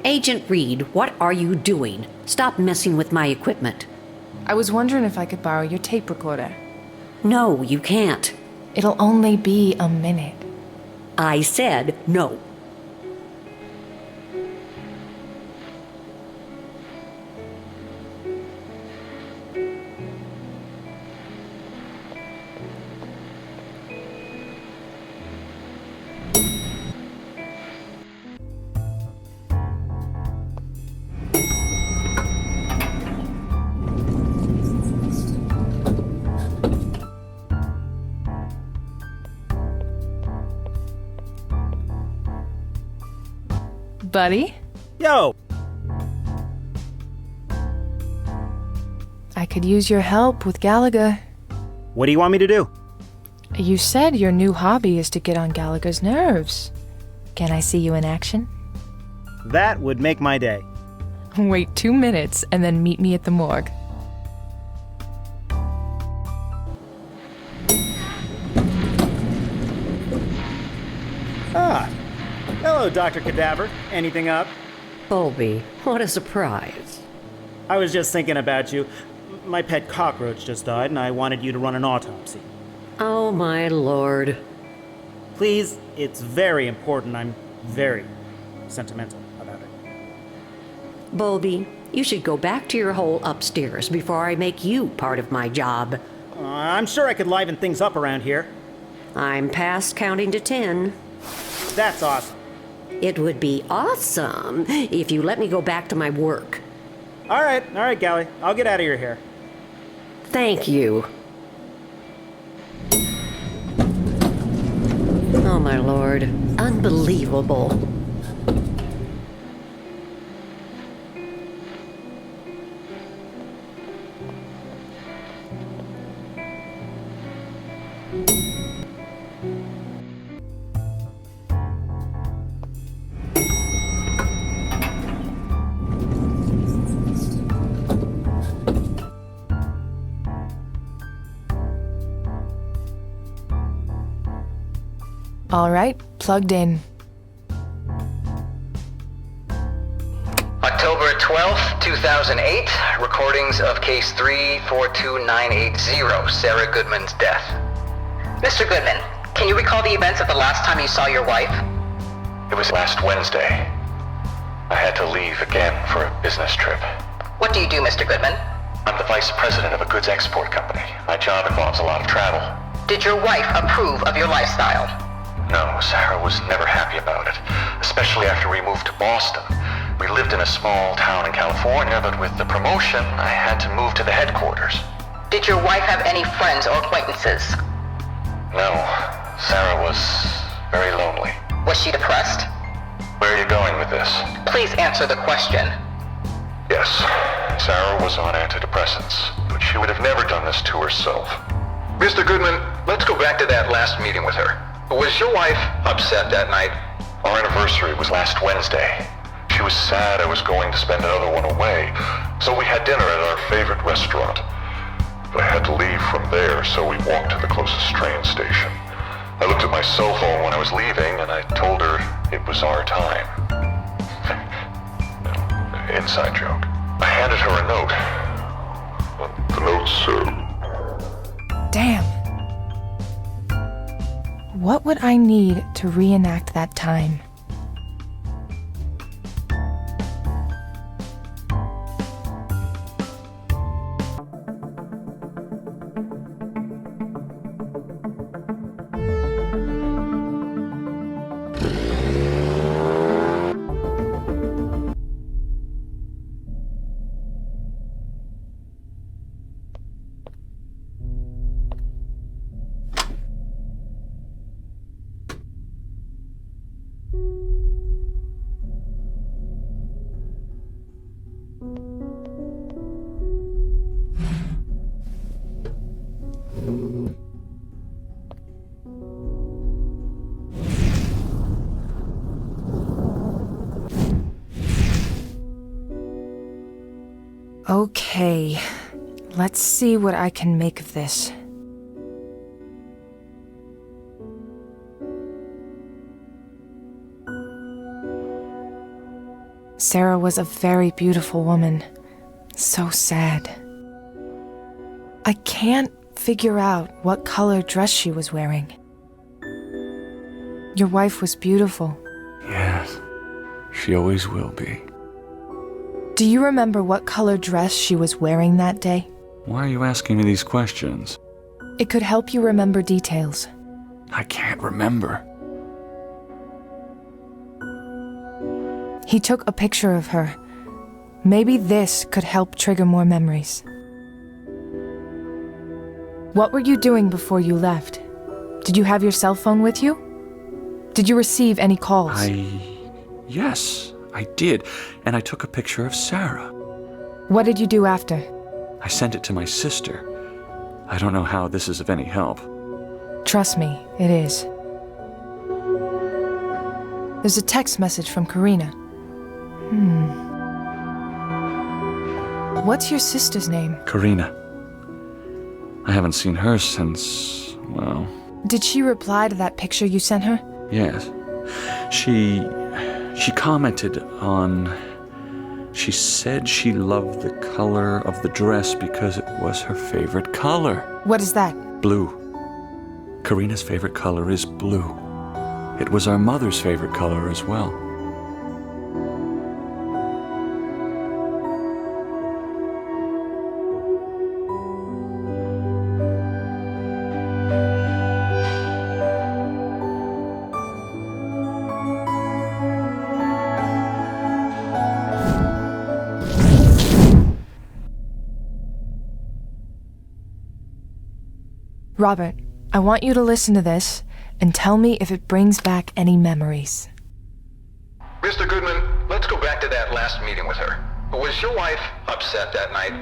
Agent Reed, what are you doing? Stop messing with my equipment. I was wondering if I could borrow your tape recorder. No, you can't. It'll only be a minute. I said no. Buddy? Yo! I could use your help with Gallagher. What do you want me to do? You said your new hobby is to get on Gallagher's nerves. Can I see you in action? That would make my day. Wait 2 minutes and then meet me at the morgue. Ah. Hello, Dr. Cadaver. Anything up? Colby, what a surprise. I was just thinking about you. My pet cockroach just died, and I wanted you to run an autopsy. Oh, my lord. Please, it's very important. I'm very sentimental about it. Bulby, you should go back to your hole upstairs before I make you part of my job. I'm sure I could liven things up around here. I'm past counting to 10. That's awesome. It would be awesome if you let me go back to my work. All right, Gally. I'll get out of your hair. Thank you. Oh, my lord. Unbelievable. All right, plugged in. October 12th, 2008, recordings of case 342980, Sarah Goodman's death. Mr. Goodman, can you recall the events of the last time you saw your wife? It was last Wednesday. I had to leave again for a business trip. What do you do, Mr. Goodman? I'm the vice president of a goods export company. My job involves a lot of travel. Did your wife approve of your lifestyle? No, Sarah was never happy about it, especially after we moved to Boston. We lived in a small town in California, but with the promotion, I had to move to the headquarters. Did your wife have any friends or acquaintances? No, Sarah was very lonely. Was she depressed? Where are you going with this? Please answer the question. Yes, Sarah was on antidepressants, but she would have never done this to herself. Mr. Goodman, let's go back to that last meeting with her. Was your wife upset that night? Our anniversary was last Wednesday. She was sad I was going to spend another one away, so we had dinner at our favorite restaurant. But I had to leave from there, so we walked to the closest train station. I looked at my cell phone when I was leaving, and I told her it was our time. Inside joke. I handed her a note. The note said, Damn. What would I need to reenact that time? Okay, let's see what I can make of this. Sarah was a very beautiful woman. So sad. I can't figure out what color dress she was wearing. Your wife was beautiful. Yes, she always will be. Do you remember what color dress she was wearing that day? Why are you asking me these questions? It could help you remember details. I can't remember. He took a picture of her. Maybe this could help trigger more memories. What were you doing before you left? Did you have your cell phone with you? Did you receive any calls? Yes, I did. And I took a picture of Sarah. What did you do after? I sent it to my sister. I don't know how this is of any help. Trust me, it is. There's a text message from Karina. What's your sister's name? Karina. I haven't seen her since, well... Did she reply to that picture you sent her? Yes. She commented on... She said she loved the color of the dress because it was her favorite color. What is that? Blue. Karina's favorite color is blue. It was our mother's favorite color as well. Robert, I want you to listen to this and tell me if it brings back any memories. Mr. Goodman, let's go back to that last meeting with her. Was your wife upset that night?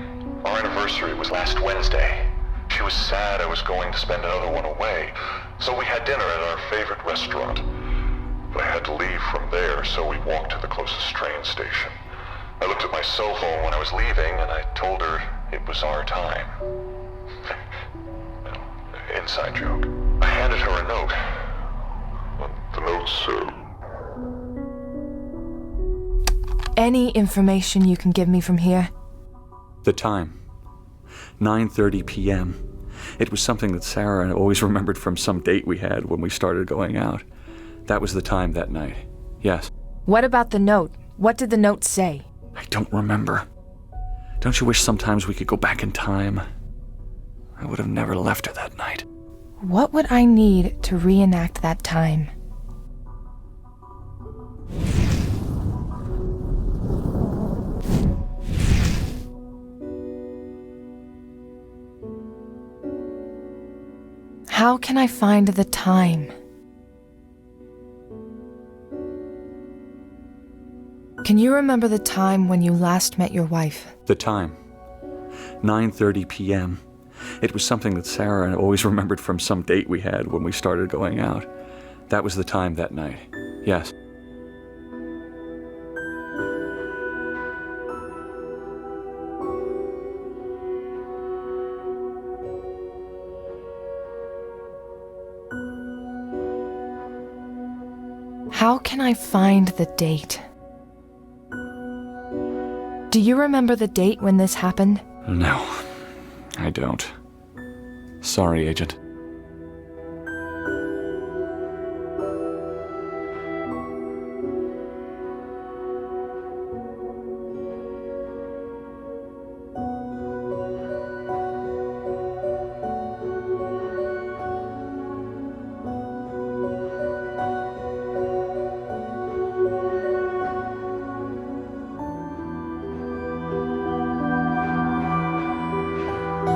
Our anniversary was last Wednesday. She was sad I was going to spend another one away, so we had dinner at our favorite restaurant. But I had to leave from there, so we walked to the closest train station. I looked at my cell phone when I was leaving, and I told her it was our time. Inside joke. I handed her a note. The note said... Any information you can give me from here? The time. 9:30 p.m. It was something that Sarah always remembered from some date we had when we started going out. That was the time that night. Yes. What about the note? What did the note say? I don't remember. Don't you wish sometimes we could go back in time? I would have never left her that night. What would I need to reenact that time? How can I find the time? Can you remember the time when you last met your wife? The time. 9:30 p.m. It was something that Sarah always remembered from some date we had when we started going out. That was the time that night. Yes. How can I find the date? Do you remember the date when this happened? No, I don't. Sorry, Agent.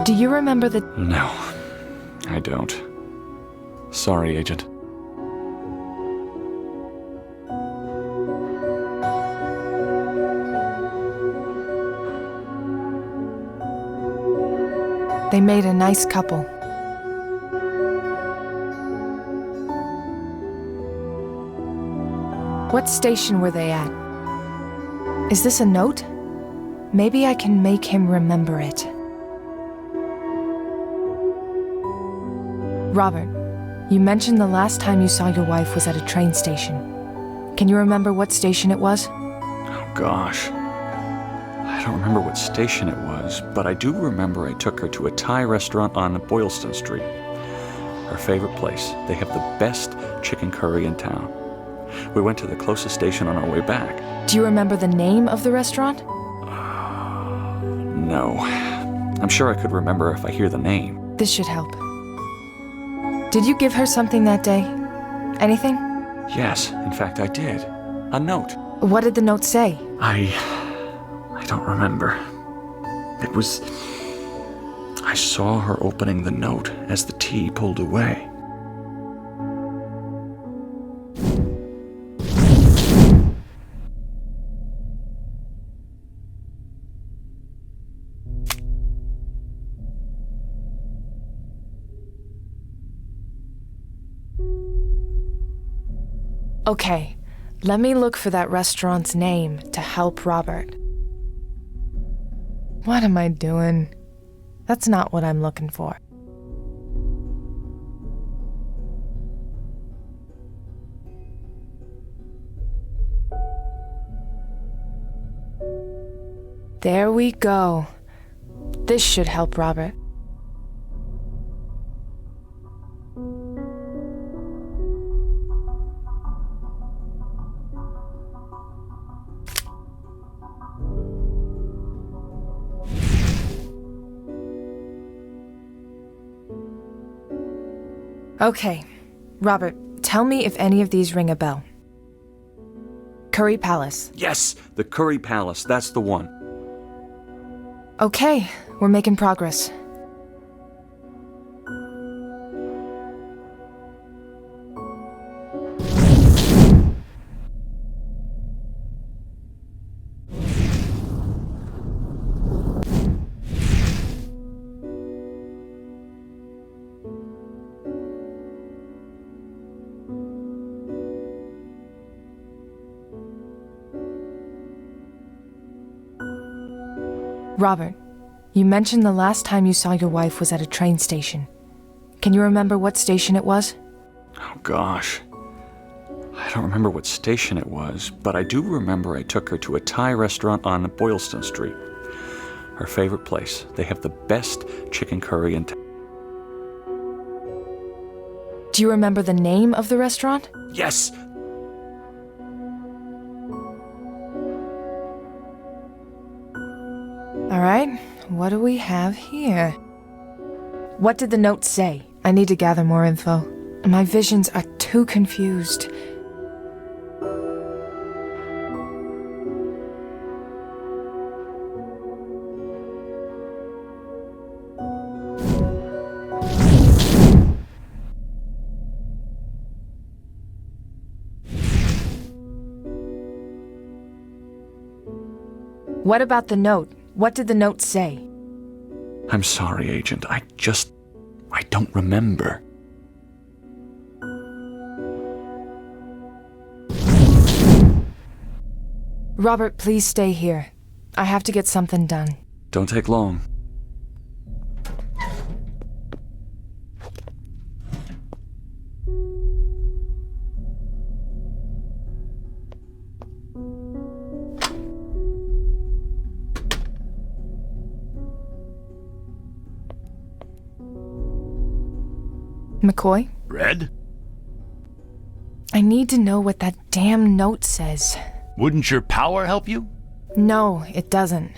Do you remember the... No, I don't. Sorry, Agent. They made a nice couple. What station were they at? Is this a note? Maybe I can make him remember it. Robert, you mentioned the last time you saw your wife was at a train station. Can you remember what station it was? Oh, gosh. I don't remember what station it was, but I do remember I took her to a Thai restaurant on Boylston Street. Her favorite place. They have the best chicken curry in town. We went to the closest station on our way back. Do you remember the name of the restaurant? No. I'm sure I could remember if I hear the name. This should help. Did you give her something that day? Anything? Yes, in fact I did. A note. What did the note say? I don't remember. It was... I saw her opening the note as the tea pulled away. Okay, let me look for that restaurant's name to help Robert. What am I doing? That's not what I'm looking for. There we go. This should help Robert. Okay, Robert, tell me if any of these ring a bell. Curry Palace. Yes, the Curry Palace, that's the one. Okay, we're making progress. Robert, you mentioned the last time you saw your wife was at a train station. Can you remember what station it was? Oh, gosh. I don't remember what station it was, but I do remember I took her to a Thai restaurant on Boylston Street. Her favorite place. They have the best chicken curry in town. Do you remember the name of the restaurant? Yes! All right, what do we have here? What did the note say? I need to gather more info. My visions are too confused. What about the note? What did the note say? I'm sorry, Agent. I don't remember. Robert, please stay here. I have to get something done. Don't take long. McCoy? Red? I need to know what that damn note says. Wouldn't your power help you? No, it doesn't.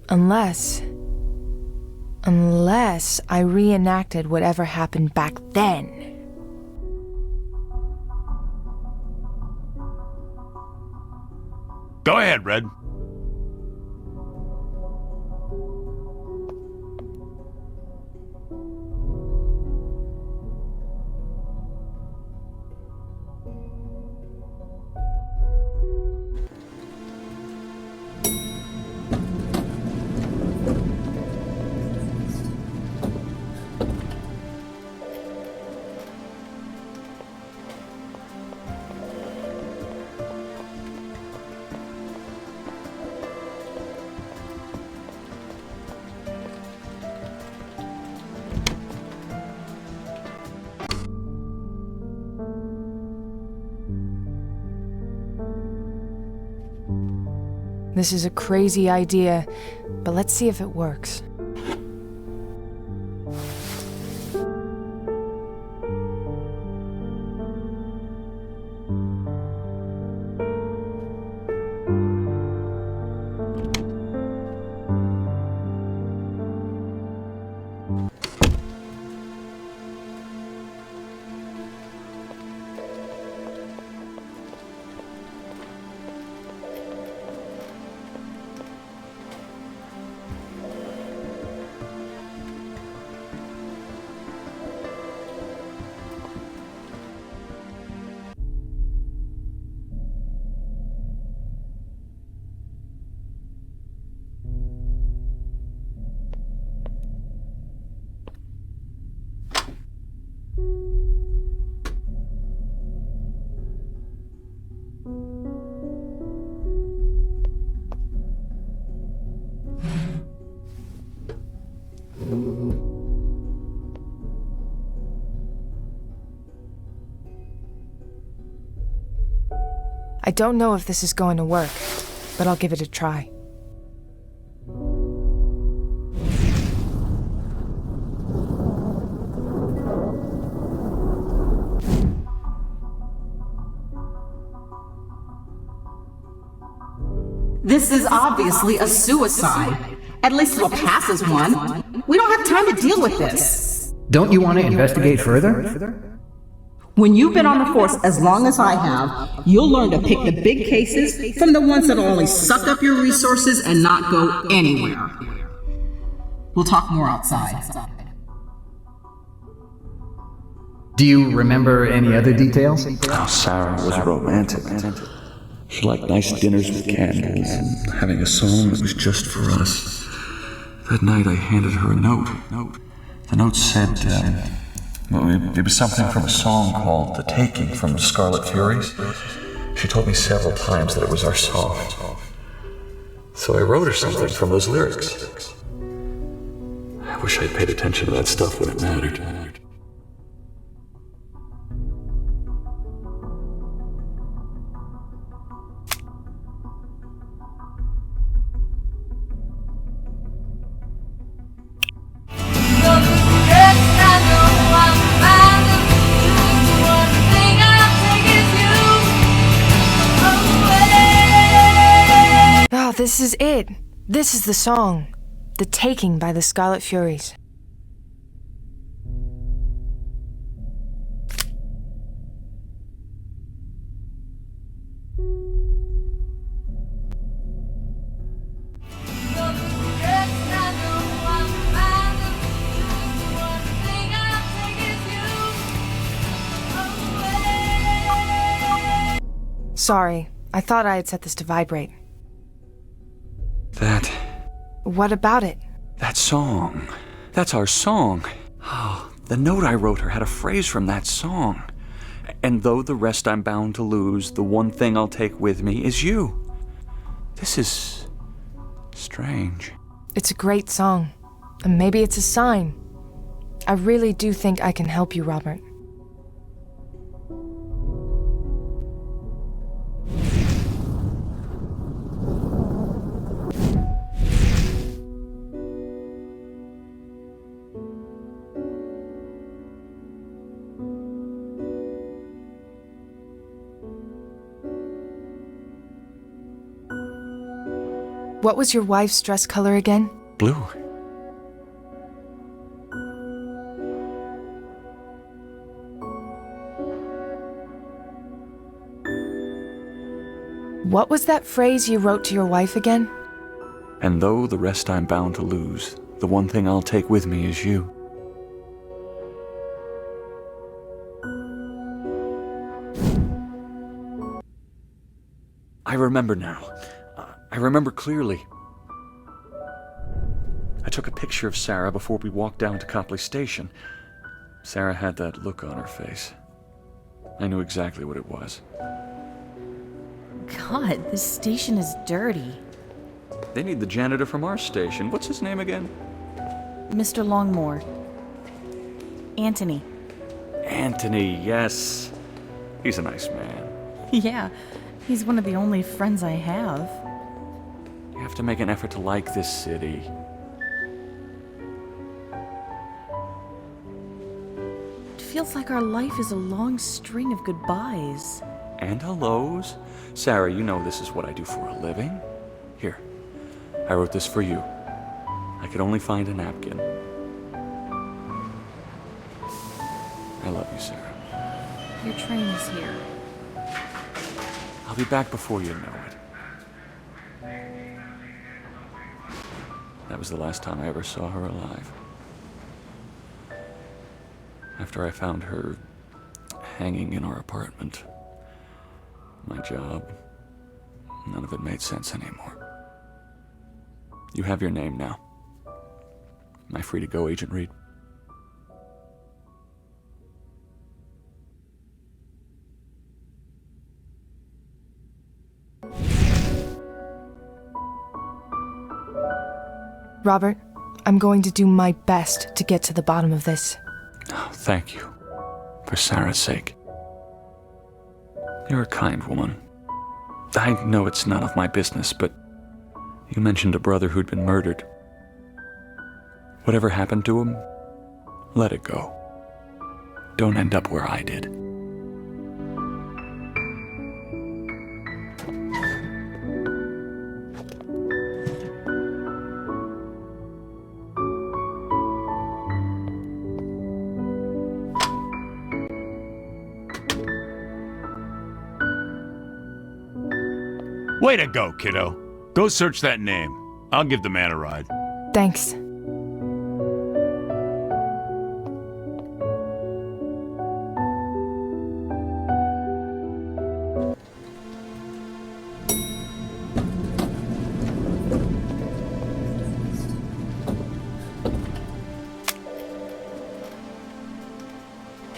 Unless I reenacted whatever happened back then. Go ahead, Red. This is a crazy idea, but let's see if it works. I don't know if this is going to work, but I'll give it a try. This is obviously a suicide. At least it'll pass as one. We don't have time to deal with this. Don't you want to investigate further? When you've been on the force as long as I have, you'll learn to pick the big cases from the ones that'll only suck up your resources and not go anywhere. We'll talk more outside. Do you remember any other details? Oh, Sarah was romantic. She liked nice dinners with candles and having a song that was just for us. That night I handed her a note. The note said, it was something from a song called The Taking from the Scarlet Furies. She told me several times that it was our song. So I wrote her something from those lyrics. I wish I'd paid attention to that stuff when it mattered. This is it. This is the song. The Taking by the Scarlet Furies. Sorry, I thought I had set this to vibrate. That... What about it? That song. That's our song. Oh, the note I wrote her had a phrase from that song. And though the rest I'm bound to lose, the one thing I'll take with me is you. This is... strange. It's a great song. And maybe it's a sign. I really do think I can help you, Robert. What was your wife's dress color again? Blue. What was that phrase you wrote to your wife again? And though the rest I'm bound to lose, the one thing I'll take with me is you. I remember now. I remember clearly. I took a picture of Sarah before we walked down to Copley Station. Sarah had that look on her face. I knew exactly what it was. God, this station is dirty. They need the janitor from our station. What's his name again? Mr. Longmore. Anthony. Anthony, yes. He's a nice man. Yeah, he's one of the only friends I have. You have to make an effort to like this city. It feels like our life is a long string of goodbyes. And hellos. Sarah, you know this is what I do for a living. Here, I wrote this for you. I could only find a napkin. I love you, Sarah. Your train is here. I'll be back before you know it. That was the last time I ever saw her alive. After I found her hanging in our apartment. My job, none of it made sense anymore. You have your name now. Am I free to go, Agent Reed? Robert, I'm going to do my best to get to the bottom of this. Oh, thank you. For Sarah's sake. You're a kind woman. I know it's none of my business, but you mentioned a brother who'd been murdered. Whatever happened to him, let it go. Don't end up where I did. Way to go, kiddo. Go search that name. I'll give the man a ride. Thanks.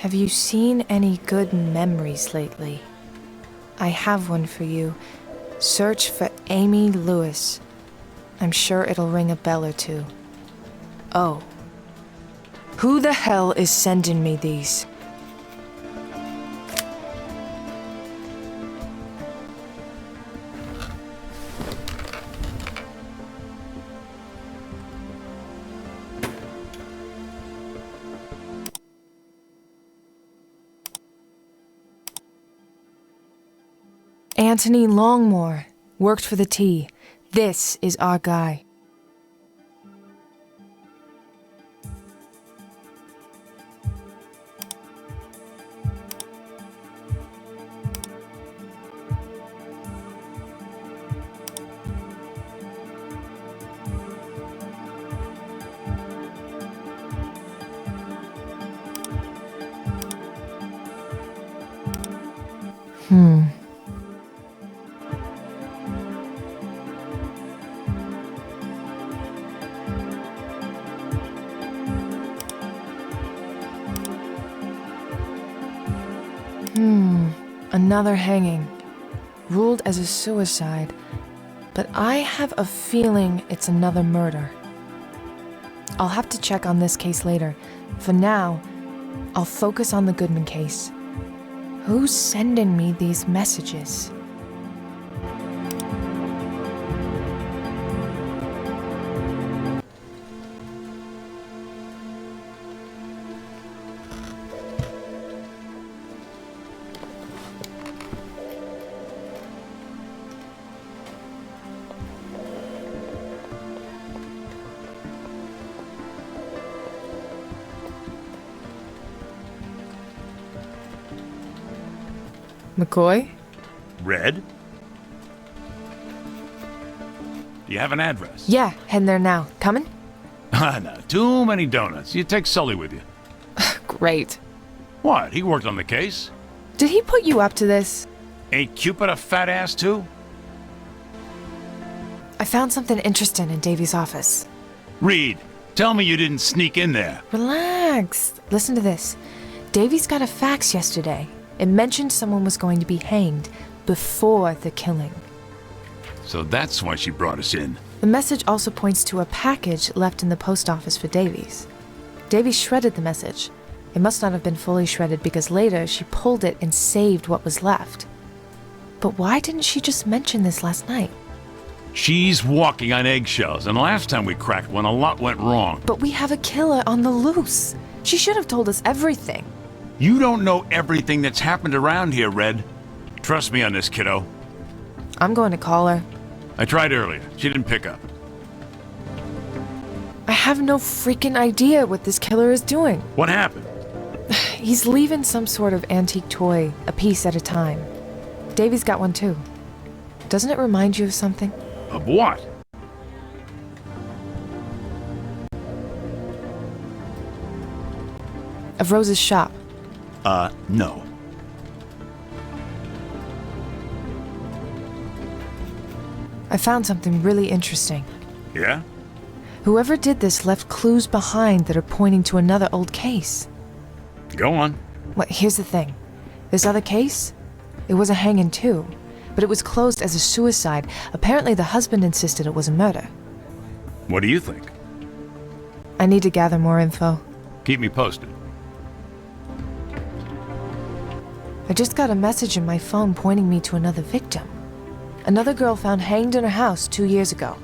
Have you seen any good memories lately? I have one for you. Search for Amy Lewis. I'm sure it'll ring a bell or two. Oh. Who the hell is sending me these? Anthony Longmore. Worked for the T. This is our guy. Another hanging. Ruled as a suicide. But I have a feeling it's another murder. I'll have to check on this case later. For now, I'll focus on the Goodman case. Who's sending me these messages? McCoy? Red? Do you have an address? Yeah, heading there now. Coming? Ah, no. Too many donuts. You take Sully with you. Great. What? He worked on the case? Did he put you up to this? Ain't Cupid a fat ass too? I found something interesting in Davy's office. Reed, tell me you didn't sneak in there. Relax. Listen to this. Davy's got a fax yesterday. It mentioned someone was going to be hanged before the killing. So that's why she brought us in. The message also points to a package left in the post office for Davies. Davies shredded the message. It must not have been fully shredded because later she pulled it and saved what was left. But why didn't she just mention this last night? She's walking on eggshells, and last time we cracked one, a lot went wrong. But we have a killer on the loose. She should have told us everything. You don't know everything that's happened around here, Red. Trust me on this, kiddo. I'm going to call her. I tried earlier. She didn't pick up. I have no freaking idea what this killer is doing. What happened? He's leaving some sort of antique toy, a piece at a time. Davy's got one too. Doesn't it remind you of something? Of what? Of Rose's shop. No. I found something really interesting. Yeah? Whoever did this left clues behind that are pointing to another old case. Go on. Well, here's the thing. This other case, it was a hanging too, but it was closed as a suicide. Apparently the husband insisted it was a murder. What do you think? I need to gather more info. Keep me posted. I just got a message in my phone pointing me to another victim. Another girl found hanged in her house 2 years ago.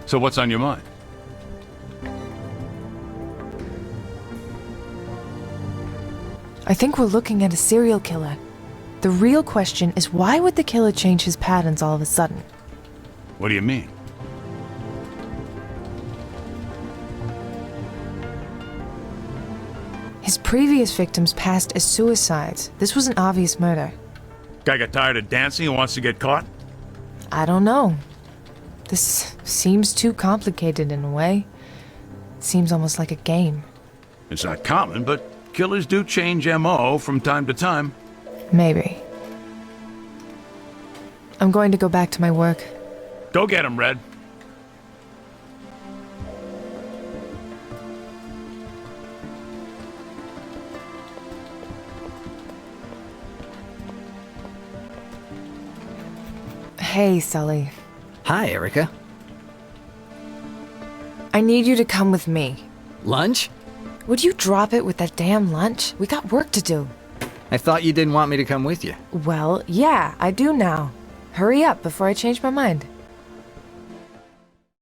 So what's on your mind? I think we're looking at a serial killer. The real question is, why would the killer change his patterns all of a sudden? What do you mean? His previous victims passed as suicides. This was an obvious murder. Guy got tired of dancing and wants to get caught? I don't know. This seems too complicated in a way. It seems almost like a game. It's not common, but killers do change M.O. from time to time. Maybe. I'm going to go back to my work. Go get him, Red. Hey, Sully. Hi, Erica. I need you to come with me. Lunch? Would you drop it with that damn lunch? We got work to do. I thought you didn't want me to come with you. Well, yeah, I do now. Hurry up before I change my mind.